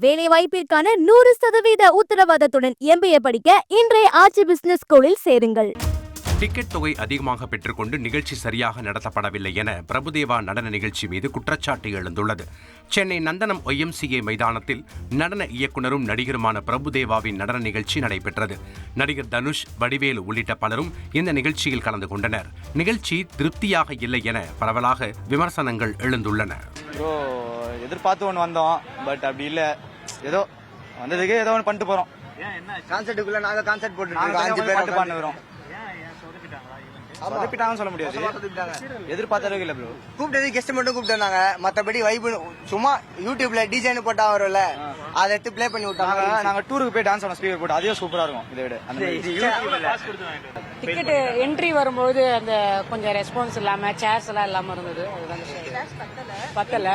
வேலைவாய்ப்பிற்கான 100% உத்தரவாதத்துடன் MBA படிக்க இன்றைய ஆட்சி பிசினஸ் ஸ்கூலில் சேருங்கள். டிக்கெட் தொகை அதிகமாக பெற்றுக்கொண்டு நிகழ்ச்சி சரியாக நடத்தப்படவில்லை என பிரபுதேவா நடன நிகழ்ச்சி மீது குற்றச்சாட்டு எழுந்துள்ளது. சென்னை நந்தனம் YMCA மைதானத்தில் நடன இயக்குனரும் நடிகருமான பிரபுதேவாவின் நடன நிகழ்ச்சி நடைபெற்றது. நடிகர் தனுஷ், வடிவேலு உள்ளிட்ட பலரும் இந்த நிகழ்ச்சியில் கலந்து கொண்டனர். நிகழ்ச்சி திருப்தியாக இல்லை என பரவலாக விமர்சனங்கள் எழுந்துள்ளன. எதிர்பார்த்து ஒன்று வந்தோம், பட் அப்படி இல்லை. ஏதோ வந்ததுக்கு ஏதோ ஒன்று பண்ணிட்டு போறோம். கான்செர்ட்டுக்குள்ள நாங்க கான்செர்ட் போட்டு 5 பேர் பண்ணுறோம். சொல்ல முடியாது, எதிர்பார்த்த அளவுக்கு இல்ல ப்ரோ. கூப்பிட்டது கெஸ்ட் மட்டும் கூப்பிட்டாங்க, மத்தபடி வைப் சும்மா யூடியூப்ல டிஜேன்னு போட்டா வரும்ல, அதை எடுத்து ப்ளே பண்ணி விட்டாங்க. நாங்க டூருக்கு போய் டான்ஸ் ஆன ஸ்பீக்கர் போட்டு அதே சூப்பரா இருக்கும். இதை விட டிக்கெட் என்ட்ரி வரும்போது அந்த கொஞ்சம் ரெஸ்பான்ஸ் இல்லாம சேர்ஸ் எல்லாம் இல்லாம இருந்தது. பத்தல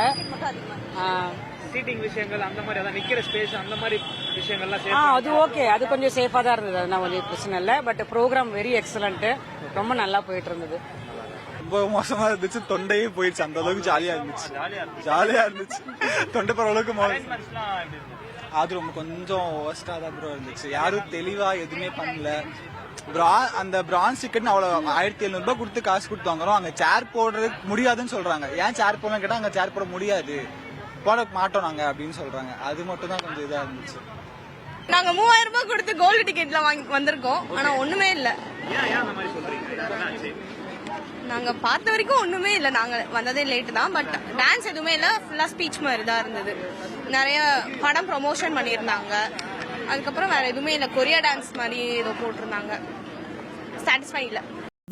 சீட்டிங் விஷயங்கள் அந்த மாதிரி, அதான் நிக்கிற ஸ்பேஸ் அந்த மாதிரி விஷயங்கள்லாம் அது ஓகே, அது கொஞ்சம் சேஃபா தான் இருந்தது. அதெல்லாம் கொஞ்சம் பிரச்சனை இல்லை. பட் ப்ரோக்ராம் வெரி எக்ஸலண்ட், ரொம்ப நல்லா போயிட்டு இருந்தது. ரொம்ப மோசமா இருந்துச்சு, தொண்டையே போயிடுச்சு. அந்த அளவுக்கு ஜாலியா இருந்துச்சு. தொண்டை போற அளவுக்கு அது ரொம்ப கொஞ்சம் ஒர்ஸ்டா தான் ப்ரோ இருந்துச்சு. யாரும் தெளிவா எதுவுமே பண்ணல. அந்த பிரான்ஸ் டிக்கெட் அவ்வளவு 1700 ரூபாய் கொடுத்து காசு கொடுத்து வாங்குறோம். அங்க சேர் போடுறதுக்கு முடியாதுன்னு சொல்றாங்க. ஏன் சேர் போடலாம் கேட்டா அங்க சேர் போட முடியாது, போட மாட்டோம் நாங்க அப்படின்னு சொல்றாங்க. அது மட்டும் தான் கொஞ்சம் இதா இருந்துச்சு. நாங்க 3000 ரூபாய் கொடுத்து கோல்டு டிக்கெட்ல வாங்கி வந்திருக்கோம், ஆனா ஒண்ணுமே இல்ல. நாங்க பார்த்த வரைக்கும் ஒண்ணுமே இல்ல. நாங்க வந்ததே லேட் தான், பட் டான்ஸ் எதுவுமே இல்ல. ஃபுல்லா ஸ்பீச் மாதிரி தான் இருந்தது. நிறைய படம் ப்ரொமோஷன் பண்ணியிருந்தாங்க. அதுக்கப்புறம் வேற எதுவுமே இல்ல. கொரியா டான்ஸ் மாதிரி ஏதோ போட்டிருந்தாங்க. சாட்டிஸ்ஃபை இல்ல.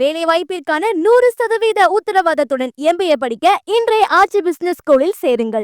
வேலைவாய்ப்பிற்கான 100% உத்தரவாதத்துடன் MBA படிக்க இன்றைய ஆட்சி பிசினஸ் ஸ்கூலில் சேருங்கள்.